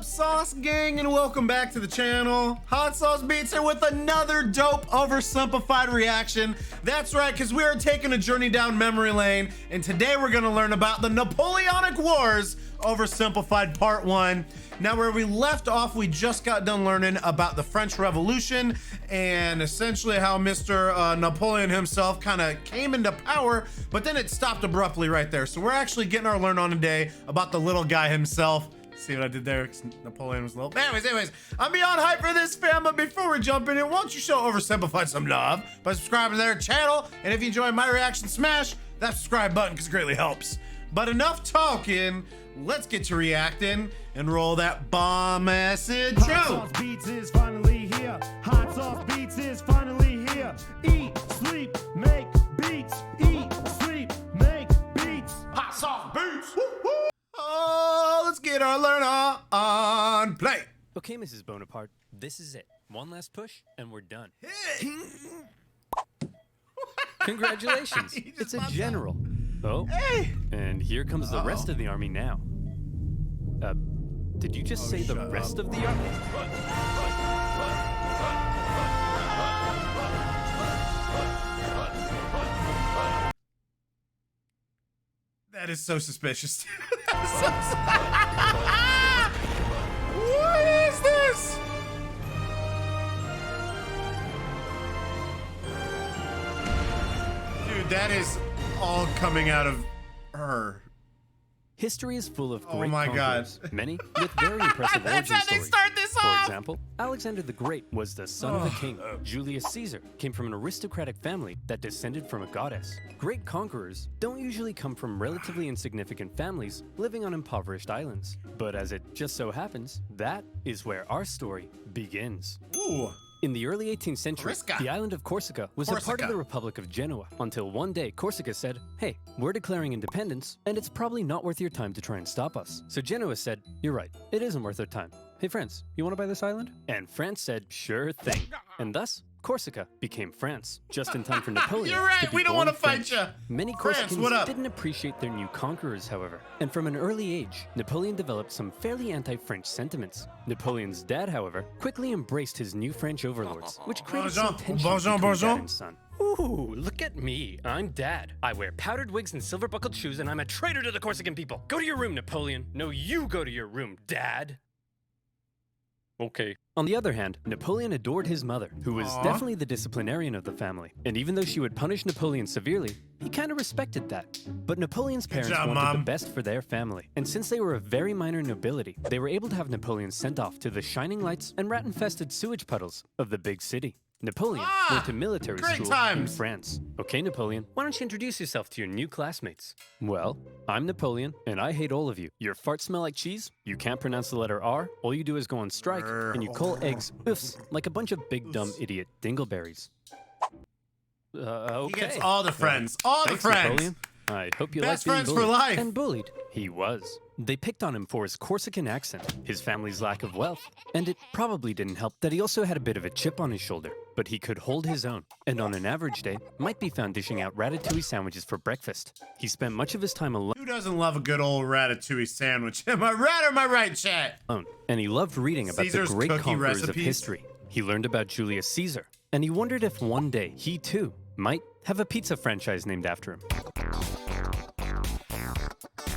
Sauce Gang, and welcome back to the channel. Hot Sauce Beats here with another dope oversimplified reaction. That's right, because we are taking a journey down memory lane, and today we're gonna learn about the Napoleonic Wars, Oversimplified Part 1. Now, where we left off, we just got done learning about the French Revolution and essentially how Mr. Napoleon himself kind of came into power, but then it stopped abruptly right there. So we're actually getting our learn on today about the little guy himself. See what I did there? Napoleon was little. Anyways, I'm beyond hype for this, fam, but before we jump in, why don't you show Oversimplified some love by subscribing to their channel, and if you enjoy my reaction, smash that subscribe button because it greatly helps. But enough talking, let's get to reacting and roll that bomb ass intro. Hot Sauce Beats is finally here. Hot Sauce Beats is finally here. Eat, sleep, make beats. Eat, sleep, make beats. Hot Sauce Beats. Woo, woo. Oh, let's get our learn on play. Okay, Mrs. Bonaparte, this is it. One last push, and we're done. Hey. Congratulations, it's a general. Oh, Hey. and here comes the rest of the army now. Did you just say the rest of the army? That is so suspicious. What is this? Dude, that is all coming out of her. History is full of Oh great my conquerors, God. many with very impressive That's origin how they stories. start this For off. example, Alexander the Great was the son of a king. Julius Caesar came from an aristocratic family that descended from a goddess. Great conquerors don't usually come from relatively insignificant families living on impoverished islands. But as it just so happens, that is where our story begins. Ooh. In the early 18th century, Corsica. the island of Corsica was a part Corsica. of the Republic of Genoa, until one day Corsica said, hey, we're declaring independence, and it's probably not worth your time to try and stop us. So Genoa said, you're right, it isn't worth our time. Hey France, you want to buy this island? And France said, sure thing. And thus, Corsica became France, just in time for Napoleon. You're right, to be we don't born want to fight French. you. Many France, Corsicans what up? didn't appreciate their new conquerors, however, and from an early age, Napoleon developed some fairly anti-French sentiments. Napoleon's dad, however, quickly embraced his new French overlords, which created some tension between dad and son. Ooh, look at me. I'm Dad. I wear powdered wigs and silver-buckled shoes, and I'm a traitor to the Corsican people. Go to your room, Napoleon. No, you go to your room, Dad. Okay. On the other hand, Napoleon adored his mother, who was definitely the disciplinarian of the family. And even though she would punish Napoleon severely, he kind of respected that. But Napoleon's parents job, wanted the Mom. best for their family. And since they were of very minor nobility, they were able to have Napoleon sent off to the shining lights and rat-infested sewage puddles of the big city. Napoleon went to military great school in times. France. Okay, Napoleon, why don't you introduce yourself to your new classmates? Well, I'm Napoleon, and I hate all of you. Your farts smell like cheese, you can't pronounce the letter R, all you do is go on strike, and you call eggs oofs like a bunch of big dumb idiot dingleberries. Okay. He gets all the friends. All the Thanks, friends. Napoleon. I hope you Best like being friends for bullied. life. And bullied. He was. They picked on him for his Corsican accent, his family's lack of wealth, and it probably didn't help that he also had a bit of a chip on his shoulder, but he could hold his own, and on an average day, might be found dishing out ratatouille sandwiches for breakfast. He spent much of his time alone, Who doesn't love a good old ratatouille sandwich? Am I right or am I right, chat? and he loved reading about Caesar's the great cookie conquerors of recipes. history. He learned about Julius Caesar, and he wondered if one day he too might have a pizza franchise named after him.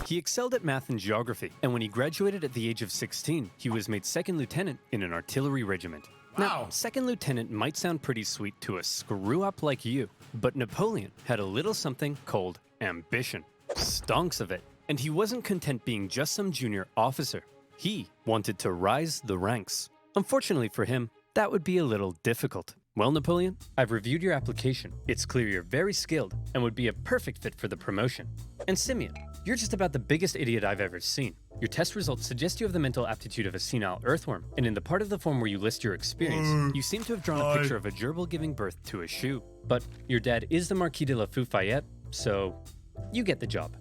He excelled at math and geography, and when he graduated at the age of 16, he was made second lieutenant in an artillery regiment. Now, Wow. second lieutenant might sound pretty sweet to a screw-up like you, but Napoleon had a little something called ambition. Stonks of it. And he wasn't content being just some junior officer. He wanted to rise the ranks. Unfortunately for him, that would be a little difficult. Well, Napoleon, I've reviewed your application. It's clear you're very skilled and would be a perfect fit for the promotion. And Simeon, you're just about the biggest idiot I've ever seen. Your test results suggest you have the mental aptitude of a senile earthworm, and in the part of the form where you list your experience, you seem to have drawn a picture of a gerbil giving birth to a shoe. But your dad is the Marquis de la Fufayette, so you get the job.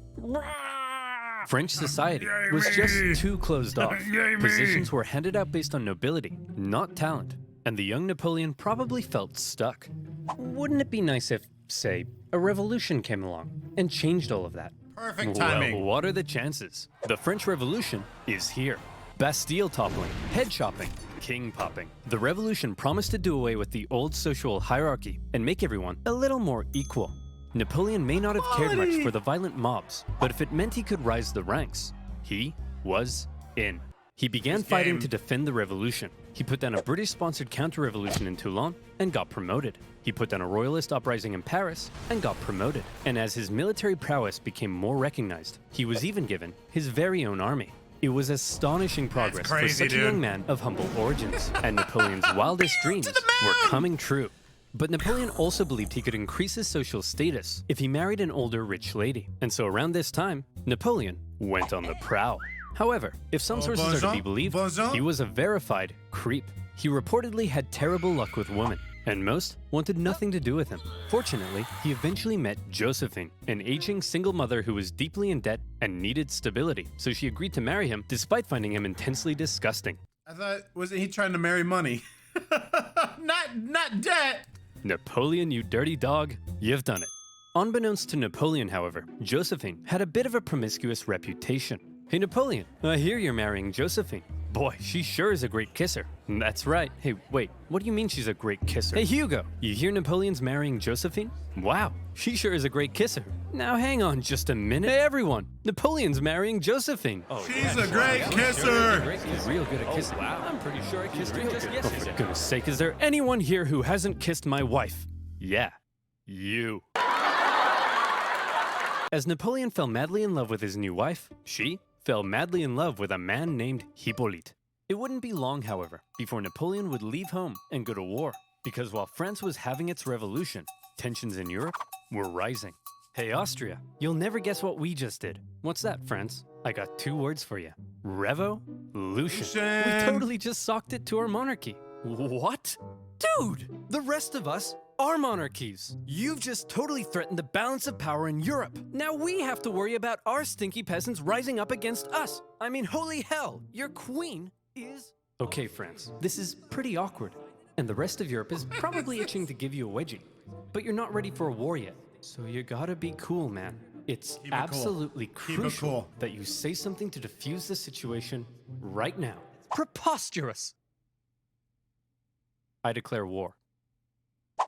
French society was just too closed off. Positions were handed out based on nobility, not talent. And the young Napoleon probably felt stuck. Wouldn't it be nice if, say, a revolution came along and changed all of that? Perfect timing. Well, what are the chances? The French Revolution is here. Bastille toppling, head chopping, king popping. The revolution promised to do away with the old social hierarchy and make everyone a little more equal. Napoleon may not have cared much for the violent mobs, but if it meant he could rise the ranks, he was in. He began fighting to defend the revolution. He put down a British-sponsored counter-revolution in Toulon and got promoted. He put down a royalist uprising in Paris and got promoted. And as his military prowess became more recognized, he was even given his very own army. It was astonishing progress for such a young man of humble origins, and Napoleon's wildest dreams were coming true. But Napoleon also believed he could increase his social status if he married an older rich lady. And so around this time, Napoleon went on the prowl. However, if some sources are to be believed, he was a verified creep. He reportedly had terrible luck with women, and most wanted nothing to do with him. Fortunately, he eventually met Josephine, an aging single mother who was deeply in debt and needed stability, so she agreed to marry him despite finding him intensely disgusting. I thought, wasn't he trying to marry money? not debt. Napoleon, you dirty dog, you've done it. Unbeknownst to Napoleon, however, Josephine had a bit of a promiscuous reputation. Hey Napoleon, I hear you're marrying Josephine. Boy, she sure is a great kisser. That's right. Hey, wait, what do you mean she's a great kisser? Hey Hugo, you hear Napoleon's marrying Josephine? Wow, she sure is a great kisser. Now hang on just a minute. Hey everyone, Napoleon's marrying Josephine. Oh, she's a great kisser. She's real good at kissing. Wow. I'm pretty sure I kissed her just yesterday. Oh, for goodness sake, is there anyone here who hasn't kissed my wife? Yeah, you. As Napoleon fell madly in love with his new wife, she fell madly in love with a man named Hippolyte. It wouldn't be long, however, before Napoleon would leave home and go to war, because while France was having its revolution, tensions in Europe were rising. Hey Austria, you'll never guess what we just did. What's that, France? I got 2 words for you. Revolution. We totally just socked it to our monarchy. What? Dude, the rest of us are monarchies. You've just totally threatened the balance of power in Europe. Now we have to worry about our stinky peasants rising up against us. I mean, holy hell, your queen is... Okay, France, this is pretty awkward. And the rest of Europe is probably itching to give you a wedgie. But you're not ready for a war yet. So you gotta be cool, man. It's absolutely crucial that you say something to defuse the situation right now. Preposterous! I declare war.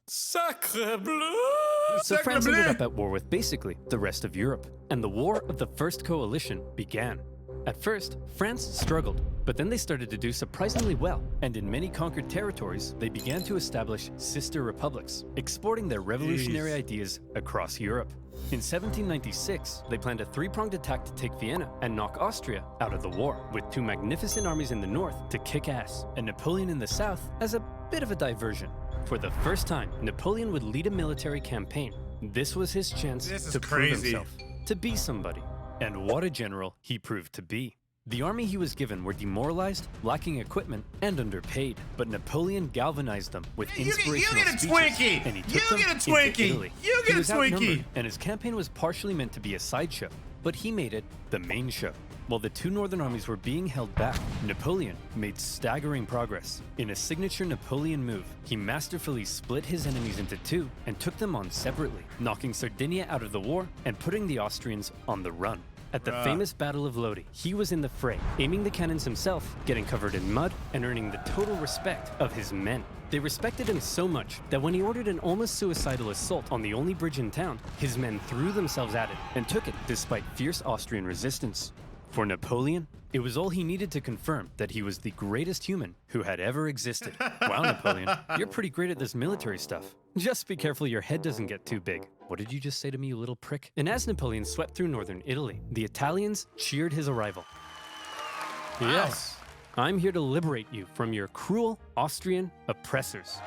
Sacre bleu! So France ended up at war with basically the rest of Europe, and the War of the First Coalition began. At first, France struggled, but then they started to do surprisingly well, and in many conquered territories, they began to establish sister republics, exporting their revolutionary ideas across Europe. In 1796, they planned a 3-pronged attack to take Vienna and knock Austria out of the war, with 2 magnificent armies in the north to kick ass, and Napoleon in the south as a bit of a diversion. For the first time, Napoleon would lead a military campaign. This was his chance to prove himself, to be somebody. And what a general he proved to be. The army he was given were demoralized, lacking equipment, and underpaid. But Napoleon galvanized them with inspirational speeches, and he took them into Italy. He was outnumbered, and his campaign was partially meant to be a sideshow, but he made it the main show. While the 2 northern armies were being held back, Napoleon made staggering progress. In a signature Napoleon move, he masterfully split his enemies into 2 and took them on separately, knocking Sardinia out of the war and putting the Austrians on the run. At the famous Battle of Lodi, he was in the fray, aiming the cannons himself, getting covered in mud, and earning the total respect of his men. They respected him so much that when he ordered an almost suicidal assault on the only bridge in town, his men threw themselves at it and took it despite fierce Austrian resistance. For Napoleon, it was all he needed to confirm that he was the greatest human who had ever existed. Wow, Napoleon, you're pretty great at this military stuff. Just be careful your head doesn't get too big. What did you just say to me, you little prick? And as Napoleon swept through northern Italy, the Italians cheered his arrival. Wow. Yes, I'm here to liberate you from your cruel Austrian oppressors.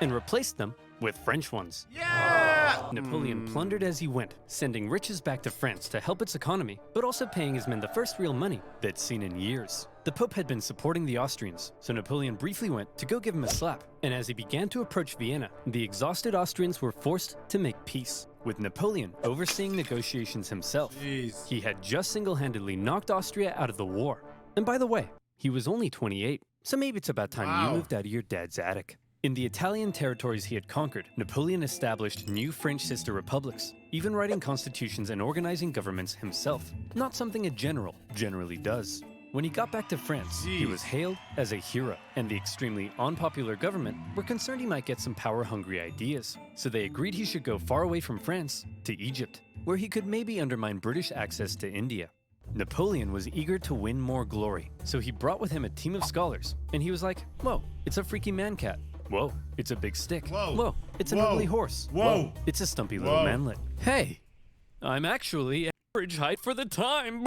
And replace them with French ones. Yeah! Napoleon plundered as he went, sending riches back to France to help its economy, but also paying his men the first real money they'd seen in years. The Pope had been supporting the Austrians, so Napoleon briefly went to go give him a slap, and as he began to approach Vienna, the exhausted Austrians were forced to make peace, with Napoleon overseeing negotiations himself. Jeez. He had just single-handedly knocked Austria out of the war. And by the way, he was only 28, so maybe it's about time you moved out of your dad's attic. In the Italian territories he had conquered, Napoleon established new French sister republics, even writing constitutions and organizing governments himself, not something a general generally does. When he got back to France, he was hailed as a hero, and the extremely unpopular government were concerned he might get some power-hungry ideas, so they agreed he should go far away from France to Egypt, where he could maybe undermine British access to India. Napoleon was eager to win more glory, so he brought with him a team of scholars, and he was like, whoa, it's a freaky man-cat. Whoa, it's a big stick. Whoa, it's an ugly horse. Whoa, it's a stumpy little manlet. Hey, I'm actually average height for the time.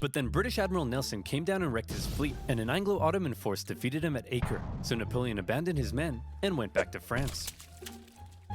But then British Admiral Nelson came down and wrecked his fleet, and an Anglo-Ottoman force defeated him at Acre, so Napoleon abandoned his men and went back to France.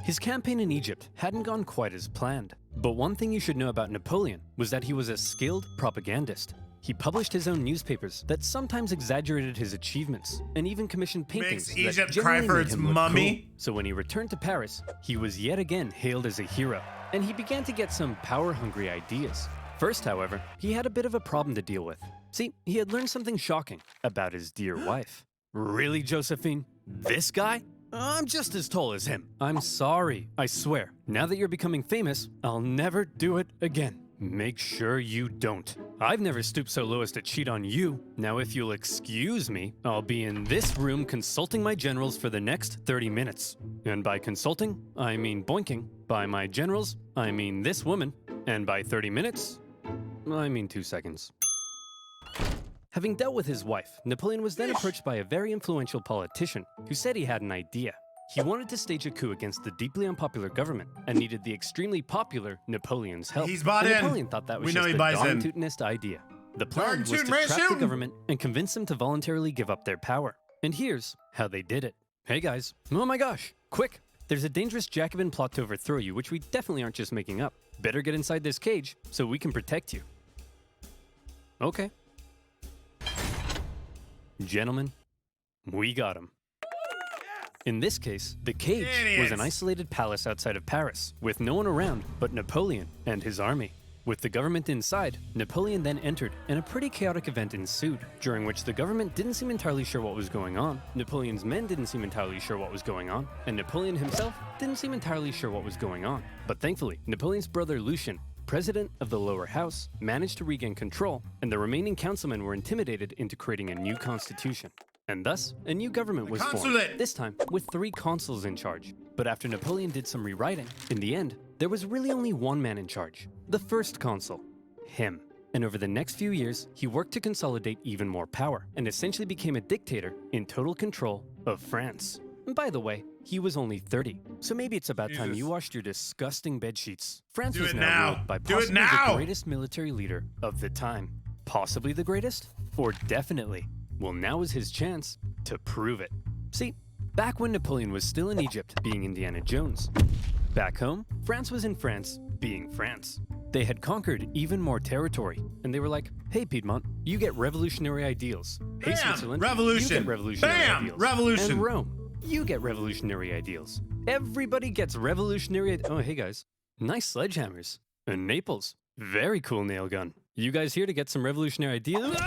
His campaign in Egypt hadn't gone quite as planned, but one thing you should know about Napoleon was that he was a skilled propagandist. He published his own newspapers that sometimes exaggerated his achievements, and even commissioned paintings Makes Egypt that cry generally for made its him look mummy. cool. So when he returned to Paris, he was yet again hailed as a hero, and he began to get some power-hungry ideas. First, however, he had a bit of a problem to deal with. See, he had learned something shocking about his dear wife. Really, Josephine? This guy? I'm just as tall as him. I'm sorry, I swear. Now that you're becoming famous, I'll never do it again. Make sure you don't. I've never stooped so low as to cheat on you. Now, if you'll excuse me, I'll be in this room consulting my generals for the next 30 minutes. And by consulting, I mean boinking. By my generals, I mean this woman. And by 30 minutes, I mean 2 seconds. Having dealt with his wife, Napoleon was then approached by a very influential politician who said he had an idea. He wanted to stage a coup against the deeply unpopular government and needed the extremely popular Napoleon's help. He's bought and in. Napoleon thought that was We know just he a buys darn in. tootinest idea. The plan was to tootin', trap the shootin'. government and convince them to voluntarily give up their power. And here's how they did it. Hey guys, oh my gosh, quick! There's a dangerous Jacobin plot to overthrow you, which we definitely aren't just making up. Better get inside this cage so we can protect you. Okay. Gentlemen, we got him. In this case, the cage was an isolated palace outside of Paris, with no one around but Napoleon and his army. With the government inside, Napoleon then entered, and a pretty chaotic event ensued, during which the government didn't seem entirely sure what was going on, Napoleon's men didn't seem entirely sure what was going on, and Napoleon himself didn't seem entirely sure what was going on. But thankfully, Napoleon's brother Lucien, president of the lower house, managed to regain control, and the remaining councilmen were intimidated into creating a new constitution. And thus, a new government was formed, this time with 3 consuls in charge. But after Napoleon did some rewriting, in the end, there was really only one man in charge, the first consul, him. And over the next few years, he worked to consolidate even more power, and essentially became a dictator in total control of France. And by the way, he was only 30, so maybe it's about time you washed your disgusting bedsheets. France was now ruled by possibly the greatest military leader of the time. Possibly the greatest? Or definitely? Well, now was his chance to prove it. See, back when Napoleon was still in Egypt, being Indiana Jones. Back home, France was in France, being France. They had conquered even more territory, and they were like, hey Piedmont, you get revolutionary ideals. Hey Switzerland, you get revolutionary ideals. Revolution. And Rome, you get revolutionary ideals. Everybody gets revolutionary Oh, hey guys, nice sledgehammers. And Naples, very cool nail gun. You guys here to get some revolutionary ideas?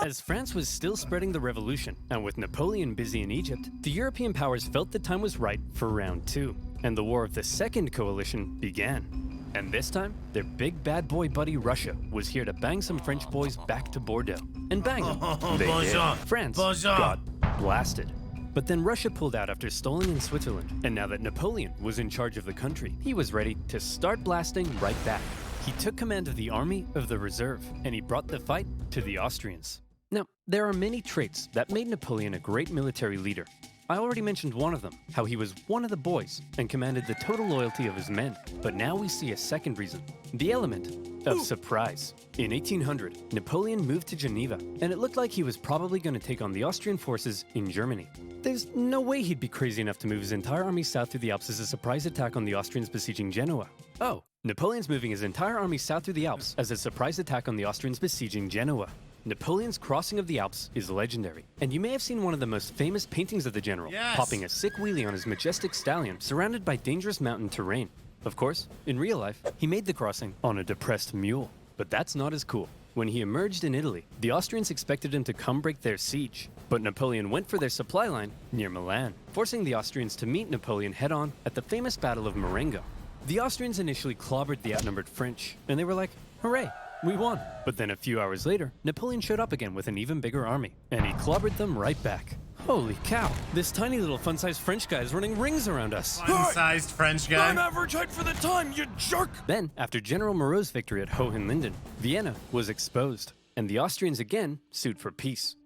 As France was still spreading the revolution, and with Napoleon busy in Egypt, the European powers felt the time was right for round 2, and the war of the Second Coalition began. And this time, their big bad boy buddy Russia was here to bang some French boys back to Bordeaux. And bang them, they did. France got blasted. But then Russia pulled out after stalling in Switzerland, and now that Napoleon was in charge of the country, he was ready to start blasting right back. He took command of the Army of the Reserve, and he brought the fight to the Austrians. Now, there are many traits that made Napoleon a great military leader. I already mentioned one of them, how he was one of the boys and commanded the total loyalty of his men. But now we see a second reason, the element of surprise. In 1800, Napoleon moved to Geneva, and it looked like he was probably going to take on the Austrian forces in Germany. There's no way he'd be crazy enough to move his entire army south through the Alps as a surprise attack on the Austrians besieging Genoa. Oh, Napoleon's moving his entire army south through the Alps as a surprise attack on the Austrians besieging Genoa. Napoleon's crossing of the Alps is legendary, and you may have seen one of the most famous paintings of the general, popping a sick wheelie on his majestic stallion surrounded by dangerous mountain terrain. Of course, in real life, he made the crossing on a depressed mule, but that's not as cool. When he emerged in Italy, the Austrians expected him to come break their siege, but Napoleon went for their supply line near Milan, forcing the Austrians to meet Napoleon head-on at the famous Battle of Marengo. The Austrians initially clobbered the outnumbered French, and they were like, hooray, we won. But then a few hours later, Napoleon showed up again with an even bigger army, and he clobbered them right back. Holy cow, this tiny little fun-sized French guy is running rings around us. Fun-sized French guy. I'm average height for the time, you jerk! Then, after General Moreau's victory at Hohenlinden, Vienna was exposed, and the Austrians again sued for peace.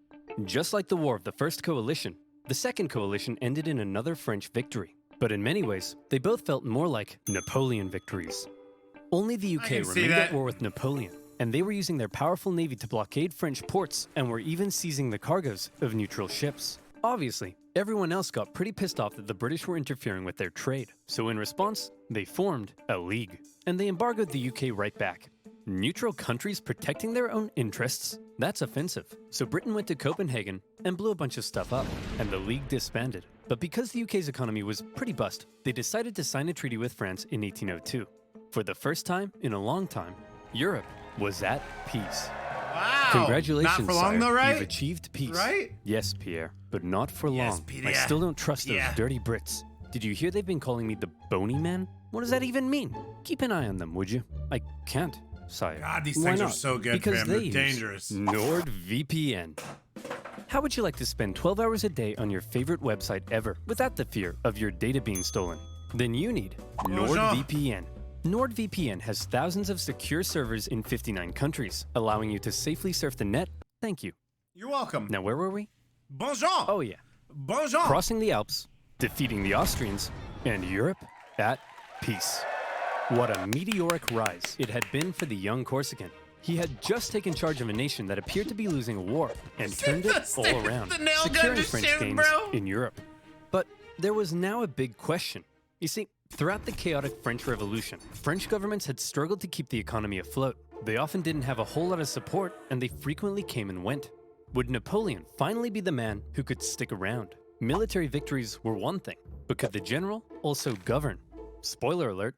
Just like the War of the First Coalition, the Second Coalition ended in another French victory. But in many ways, they both felt more like Napoleon victories. Only the UK remained at war with Napoleon, and they were using their powerful navy to blockade French ports and were even seizing the cargoes of neutral ships. Obviously, everyone else got pretty pissed off that the British were interfering with their trade, so in response, they formed a league, and they embargoed the UK right back. Neutral countries protecting their own interests? That's offensive. So Britain went to Copenhagen and blew a bunch of stuff up, and the league disbanded. But because the UK's economy was pretty bust, they decided to sign a treaty with France in 1802. For the first time in a long time, Europe was at peace. Wow. Congratulations, Not for long sire. though, right? You've achieved peace. Right? Yes, Pierre, but not for long. Pierre. I still don't trust those dirty Brits. Did you hear they've been calling me the Bony Man? What does that even mean? Keep an eye on them, would you? I can't, sire. God, these Why things are not? so good, Because fam. they They're use dangerous. NordVPN. How would you like to spend 12 hours a day on your favorite website ever without the fear of your data being stolen? Then you need NordVPN. NordVPN has thousands of secure servers in 59 countries, allowing you to safely surf the net. Thank you. You're welcome. Now, where were we? Bonjour. Oh, yeah. Bonjour. Crossing the Alps, defeating the Austrians, and Europe at peace. What a meteoric rise it had been for the young Corsican. He had just taken charge of a nation that appeared to be losing a war and turned it all around, the nail gun securing to French shoot, gains bro. in Europe. But there was now a big question. You see, throughout the chaotic French Revolution, French governments had struggled to keep the economy afloat. They often didn't have a whole lot of support, and they frequently came and went. Would Napoleon finally be the man who could stick around? Military victories were one thing, but could the general also govern? Spoiler alert.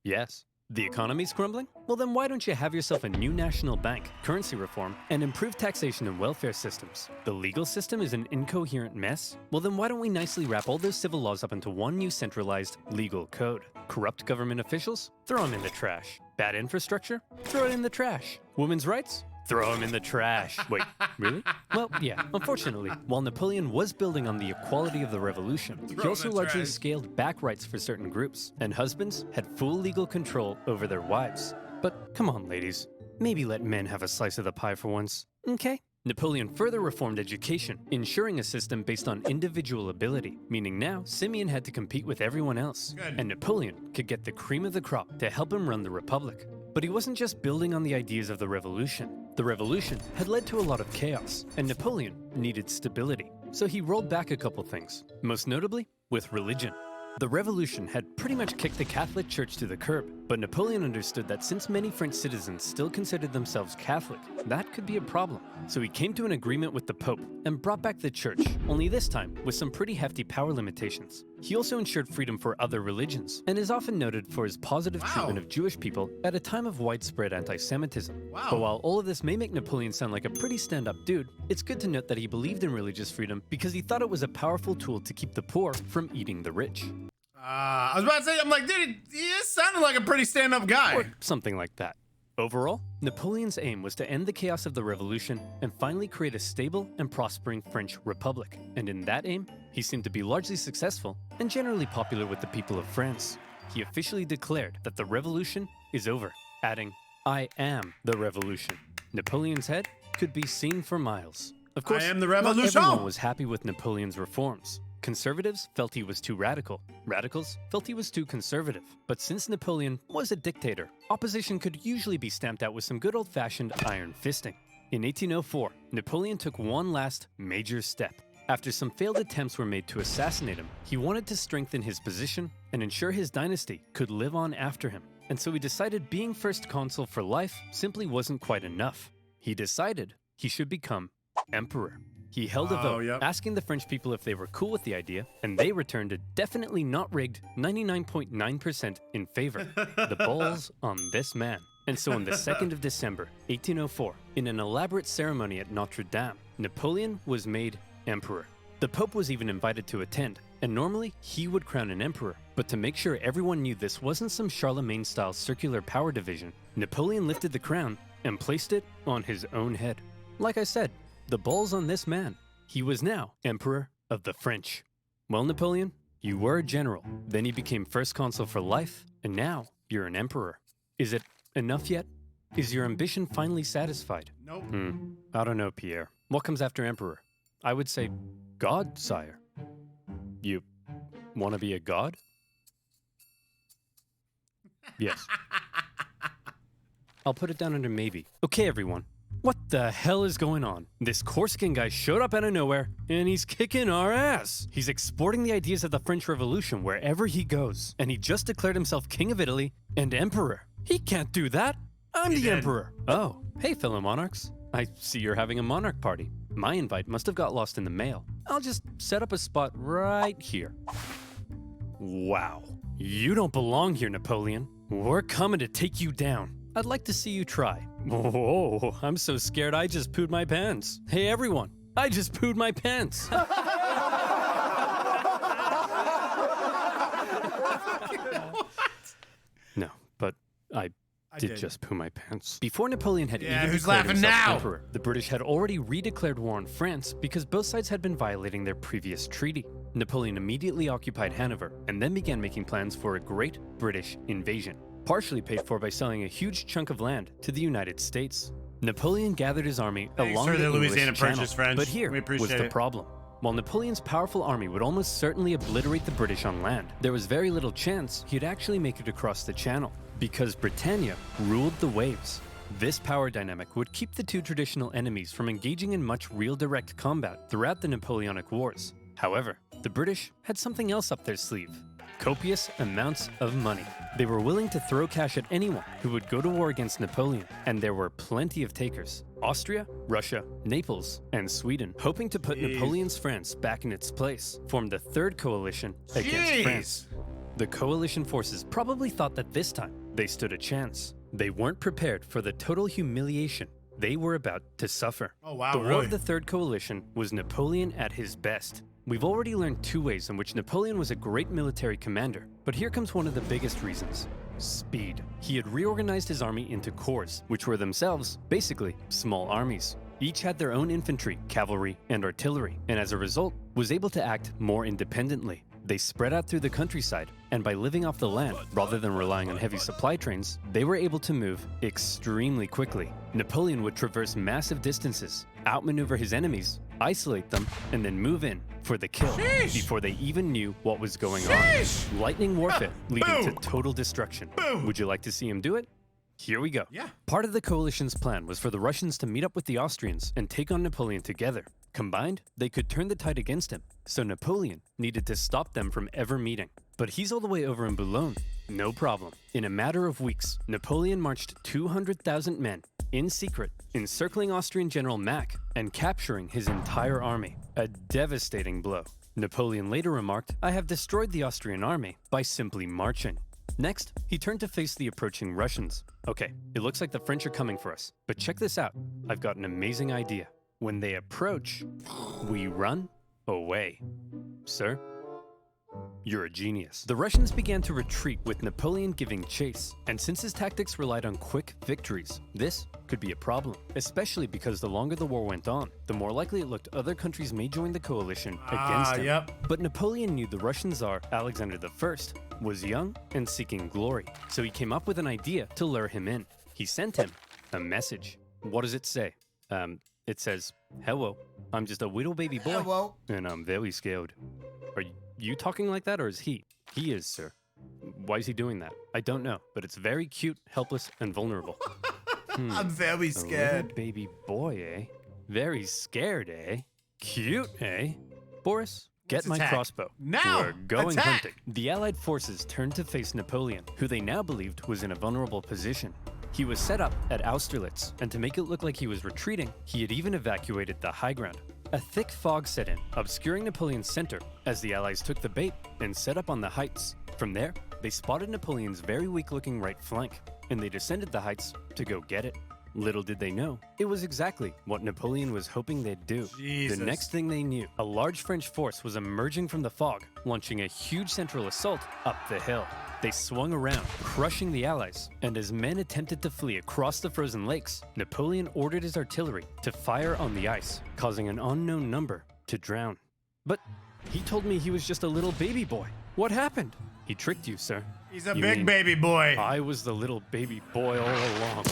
Yes. The economy's crumbling? Well, then why don't you have yourself a new national bank, currency reform, and improved taxation and welfare systems? The legal system is an incoherent mess? Well, then why don't we nicely wrap all those civil laws up into one new centralized legal code? Corrupt government officials? Throw them in the trash. Bad infrastructure? Throw it in the trash. Women's rights? Throw them in the trash. Wait, really? Well, yeah, unfortunately, while Napoleon was building on the equality of the revolution, he also largely scaled back rights for certain groups, and husbands had full legal control over their wives. But come on, ladies, maybe let men have a slice of the pie for once, okay? Napoleon further reformed education, ensuring a system based on individual ability, meaning now Simeon had to compete with everyone else, and Napoleon could get the cream of the crop to help him run the republic. But he wasn't just building on the ideas of the revolution. The revolution had led to a lot of chaos, and Napoleon needed stability. So he rolled back a couple things, most notably with religion. The revolution had pretty much kicked the Catholic Church to the curb, but Napoleon understood that since many French citizens still considered themselves Catholic, that could be a problem. So he came to an agreement with the Pope and brought back the Church, only this time with some pretty hefty power limitations. He also ensured freedom for other religions, and is often noted for his positive treatment of Jewish people at a time of widespread anti-Semitism. But while all of this may make Napoleon sound like a pretty stand-up dude, it's good to note that he believed in religious freedom because he thought it was a powerful tool to keep the poor from eating the rich. I was about to say, I'm like, dude, he sounded like a pretty stand-up guy. Or something like that. Overall, Napoleon's aim was to end the chaos of the revolution and finally create a stable and prospering French republic. And in that aim, he seemed to be largely successful and generally popular with the people of France. He officially declared that the revolution is over, adding, "I am the revolution." Napoleon's head could be seen for miles. Of course, I am the not revolution. everyone was happy with Napoleon's reforms. Conservatives felt he was too radical. Radicals felt he was too conservative. But since Napoleon was a dictator, opposition could usually be stamped out with some good old-fashioned iron fisting. In 1804, Napoleon took one last major step. After some failed attempts were made to assassinate him, he wanted to strengthen his position and ensure his dynasty could live on after him. And so he decided being first consul for life simply wasn't quite enough. He decided he should become emperor. He held a vote, asking the French people if they were cool with the idea, and they returned a definitely not rigged 99.9% in favor. The balls on this man. And so on the 2nd of December, 1804, in an elaborate ceremony at Notre Dame, Napoleon was made emperor. The Pope was even invited to attend, and normally he would crown an emperor. But to make sure everyone knew this wasn't some Charlemagne-style circular power division, Napoleon lifted the crown and placed it on his own head. Like I said, the ball's on this man. He was now Emperor of the French. Well, Napoleon, you were a general, then you became first consul for life, and now you're an emperor. Is it enough yet? Is your ambition finally satisfied? Nope. I don't know, Pierre. What comes after emperor? I would say god, sire. You want to be a god? Yes. I'll put it down under maybe. Okay, everyone. What the hell is going on? This Corsican guy showed up out of nowhere, and he's kicking our ass. He's exporting the ideas of the French Revolution wherever he goes, and he just declared himself King of Italy and Emperor. He can't do that. I'm the Emperor. Oh, hey, fellow monarchs. I see you're having a monarch party. My invite must have got lost in the mail. I'll just set up a spot right here. Wow. You don't belong here, Napoleon. We're coming to take you down. I'd like to see you try. Whoa, I'm so scared I just pooed my pants. Hey, everyone, I just pooed my pants. No, but I did just poo my pants. Before Napoleon had even who's declared laughing himself now? emperor, the British had already redeclared war on France because both sides had been violating their previous treaty. Napoleon immediately occupied Hanover and then began making plans for a great British invasion, partially paid for by selling a huge chunk of land to the United States. Napoleon gathered his army along for the the English Louisiana Channel, Purchase, French. but here We was appreciate the it. problem. While Napoleon's powerful army would almost certainly obliterate the British on land, there was very little chance he'd actually make it across the Channel, because Britannia ruled the waves. This power dynamic would keep the two traditional enemies from engaging in much real direct combat throughout the Napoleonic Wars. However, the British had something else up their sleeve: copious amounts of money. They were willing to throw cash at anyone who would go to war against Napoleon, and there were plenty of takers: Austria, Russia, Naples, and Sweden, hoping to put Napoleon's France back in its place, formed the Third Coalition against France. The coalition forces probably thought that this time they stood a chance. They weren't prepared for the total humiliation they were about to suffer. Oh, wow, The War really? of the Third Coalition was Napoleon at his best. We've already learned two ways in which Napoleon was a great military commander, but here comes one of the biggest reasons: speed. He had reorganized his army into corps, which were themselves basically small armies. Each had their own infantry, cavalry, and artillery, and as a result, was able to act more independently. They spread out through the countryside, and by living off the land, rather than relying on heavy supply trains, they were able to move extremely quickly. Napoleon would traverse massive distances, outmaneuver his enemies, isolate them, and then move in for the kill before they even knew what was going on. Lightning warfare leading to total destruction. Would you like to see him do it? Here we go. Yeah. Part of the coalition's plan was for the Russians to meet up with the Austrians and take on Napoleon together. Combined, they could turn the tide against him, so Napoleon needed to stop them from ever meeting. But he's all the way over in Boulogne. No problem. In a matter of weeks, Napoleon marched 200,000 men, in secret, encircling Austrian General Mack and capturing his entire army. A devastating blow. Napoleon later remarked, "I have destroyed the Austrian army by simply marching." Next, he turned to face the approaching Russians. Okay, it looks like the French are coming for us, but check this out. I've got an amazing idea. When they approach, we run away. Sir, you're a genius. The Russians began to retreat with Napoleon giving chase, and since his tactics relied on quick victories, this could be a problem, especially because the longer the war went on, the more likely it looked other countries may join the coalition against him. Yep. But Napoleon knew the Russian Tsar, Alexander I, was young and seeking glory, so he came up with an idea to lure him in. He sent him a message. What does it say? It says, "Hello, I'm just a little baby boy, Hello. and I'm very scared." Are you talking like that, or is he? He is, sir. Why is he doing that? I don't know, but it's very cute, helpless, and vulnerable. I'm very A little scared. baby boy, eh? Very scared, eh? Cute, eh? Boris, get Let's my attack. crossbow. Now! We're going Attack! hunting. The Allied forces turned to face Napoleon, who they now believed was in a vulnerable position. He was set up at Austerlitz, and to make it look like he was retreating, he had even evacuated the high ground. A thick fog set in, obscuring Napoleon's center as the Allies took the bait and set up on the heights. From there, they spotted Napoleon's very weak-looking right flank, and they descended the heights to go get it. Little did they know, it was exactly what Napoleon was hoping they'd do. Jesus. The next thing they knew, a large French force was emerging from the fog, launching a huge central assault up the hill. They swung around, crushing the Allies, and as men attempted to flee across the frozen lakes, Napoleon ordered his artillery to fire on the ice, causing an unknown number to drown. But he told me he was just a little baby boy. What happened? He tricked you, sir. He's a You big mean baby boy. I was the little baby boy all along.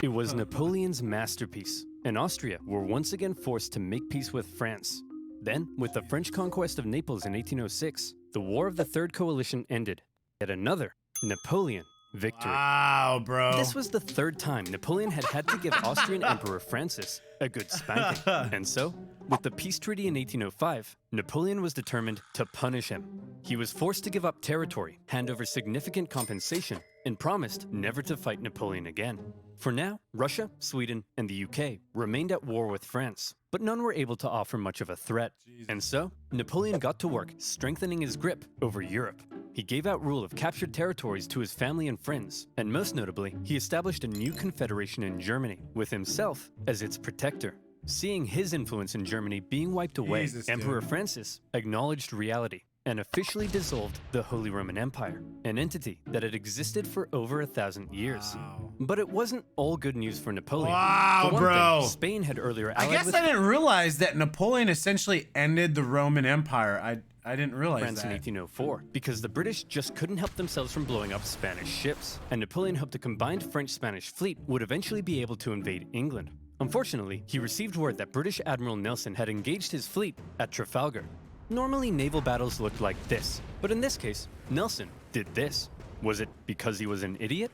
It was Napoleon's masterpiece, and Austria were once again forced to make peace with France. Then, with the French conquest of Naples in 1806, the War of the Third Coalition ended. Yet another Napoleon victory. Wow, bro. This was the third time Napoleon had to give Austrian Emperor Francis a good spanking. And so, with the peace treaty in 1805, Napoleon was determined to punish him. He was forced to give up territory, hand over significant compensation, and promised never to fight Napoleon again. For now, Russia, Sweden, and the UK remained at war with France, but none were able to offer much of a threat. And so, Napoleon got to work strengthening his grip over Europe. He gave out rule of captured territories to his family and friends, and most notably, he established a new confederation in Germany, with himself as its protector. Seeing his influence in Germany being wiped away, Jesus, Emperor dude. Francis acknowledged reality and officially dissolved the Holy Roman Empire, an entity that had existed for over 1,000 years. Wow. But it wasn't all good news for Napoleon. Wow, For one bro. thing, Spain had earlier I allied guess with I didn't realize that Napoleon essentially ended the Roman Empire. I didn't realize France in that. 1804 because the British just couldn't help themselves from blowing up Spanish ships, and Napoleon hoped a combined French-Spanish fleet would eventually be able to invade England. Unfortunately, he received word that British Admiral Nelson had engaged his fleet at Trafalgar. Normally, naval battles looked like this, but in this case, Nelson did this. Was it because he was an idiot?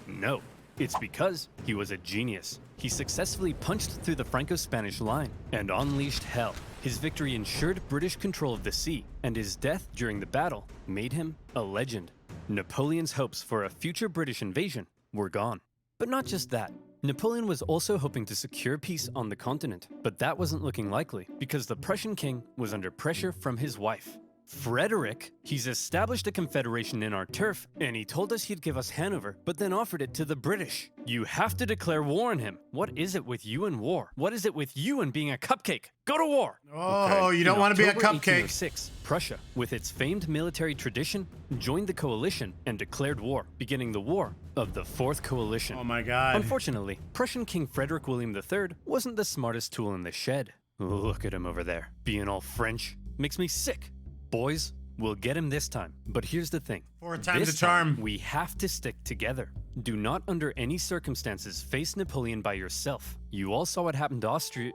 No, it's because he was a genius. He successfully punched through the Franco-Spanish line and unleashed hell. His victory ensured British control of the sea, and his death during the battle made him a legend. Napoleon's hopes for a future British invasion were gone. But not just that. Napoleon was also hoping to secure peace on the continent, but that wasn't looking likely because the Prussian king was under pressure from his wife. Frederick, he's established a confederation in our turf, and he told us he'd give us Hanover, but then offered it to the British. You have to declare war on him. What is it with you and war? What is it with you and being a cupcake? Go to war! Oh, you don't want to be a October cupcake. 1806, Prussia, with its famed military tradition, joined the coalition and declared war, beginning the War of the Fourth Coalition. Oh my God. Unfortunately, Prussian King Frederick William III wasn't the smartest tool in the shed. Look at him over there, being all French. Makes me sick. Boys, we'll get him this time. But here's the thing. Fourth time's This a charm. time, we have to stick together. Do not under any circumstances face Napoleon by yourself. You all saw what happened to Austria.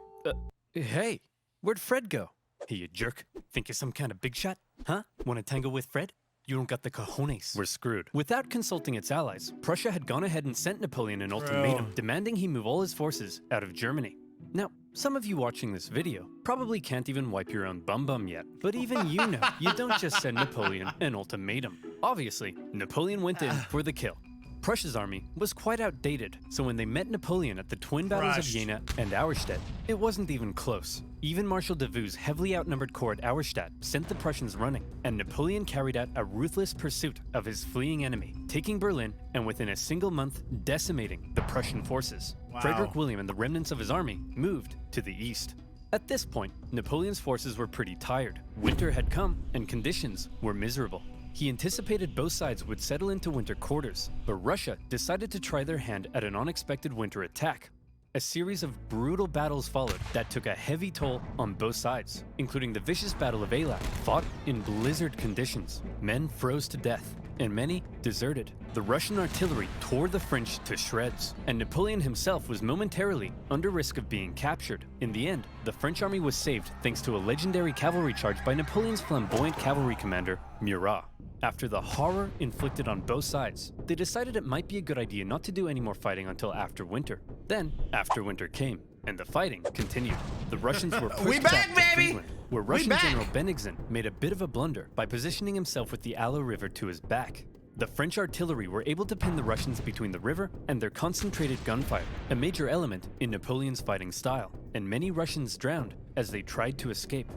Hey, where'd Fred go? Hey, you jerk. Think you're some kind of big shot? Huh? Want to tangle with Fred? You don't got the cojones. We're screwed. Without consulting its allies, Prussia had gone ahead and sent Napoleon an ultimatum, demanding he move all his forces out of Germany. Now, some of you watching this video probably can't even wipe your own bum yet, but even you know you don't just send Napoleon an ultimatum. Obviously, Napoleon went in for the kill. Prussia's army was quite outdated, so when they met Napoleon at the twin battles of Jena and Auerstedt, it wasn't even close. Even Marshal Davout's heavily outnumbered corps at Auerstedt sent the Prussians running, and Napoleon carried out a ruthless pursuit of his fleeing enemy, taking Berlin and within a single month decimating the Prussian forces. Wow. Frederick William and the remnants of his army moved to the east. At this point, Napoleon's forces were pretty tired. Winter had come, and conditions were miserable. He anticipated both sides would settle into winter quarters, but Russia decided to try their hand at an unexpected winter attack. A series of brutal battles followed that took a heavy toll on both sides, including the vicious Battle of Eylau, fought in blizzard conditions. Men froze to death, and many deserted. The Russian artillery tore the French to shreds, and Napoleon himself was momentarily under risk of being captured. In the end, the French army was saved thanks to a legendary cavalry charge by Napoleon's flamboyant cavalry commander, Murat. After the horror inflicted on both sides, they decided it might be a good idea not to do any more fighting until after winter. Then, after winter came, and the fighting continued. The Russians were pushed We back, to baby! Friedland, where We Russian back! General Bennigsen made a bit of a blunder by positioning himself with the Aller River to his back. The French artillery were able to pin the Russians between the river and their concentrated gunfire, a major element in Napoleon's fighting style, and many Russians drowned as they tried to escape.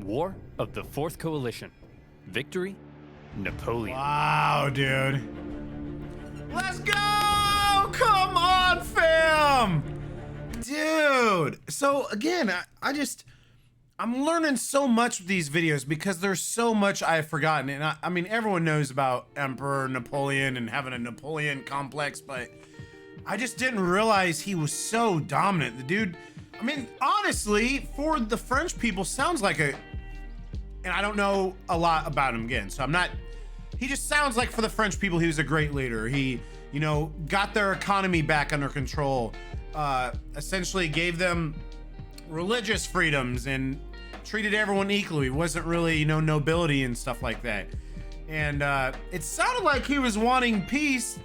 War of the Fourth Coalition. Victory Napoleon. Wow, dude. Let's go! Come on, fam! Dude. So again, I'm learning so much with these videos because there's so much I've forgotten. And I mean, everyone knows about Emperor Napoleon and having a Napoleon complex, but I just didn't realize he was so dominant. The dude, I mean, honestly, for the French people, sounds like and I don't know a lot about him again, so he just sounds like for the French people, he was a great leader. He, you know, got their economy back under control, essentially gave them religious freedoms and treated everyone equally. It wasn't really, you know, nobility and stuff like that. And it sounded like he was wanting peace,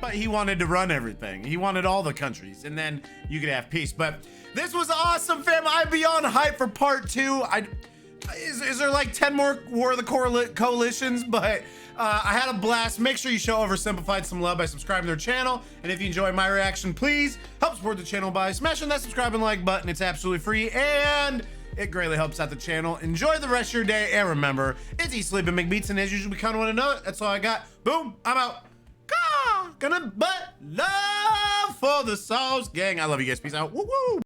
but he wanted to run everything. He wanted all the countries, and then you could have peace. But this was awesome, fam. I'm beyond hype for part 2. Is there like 10 more War of the Coalitions? But I had a blast. Make sure you show Oversimplified some love by subscribing to their channel. And if you enjoy my reaction, please help support the channel by smashing that subscribe and like button. It's absolutely free, and it greatly helps out the channel. Enjoy the rest of your day, and remember, it's Eat, Sleep, and Make Beats, and as usual, we kind of want to know it. That's all I got. Boom, I'm out. Gonna but love for the sauce gang. I love you guys. Peace out. Woo woo.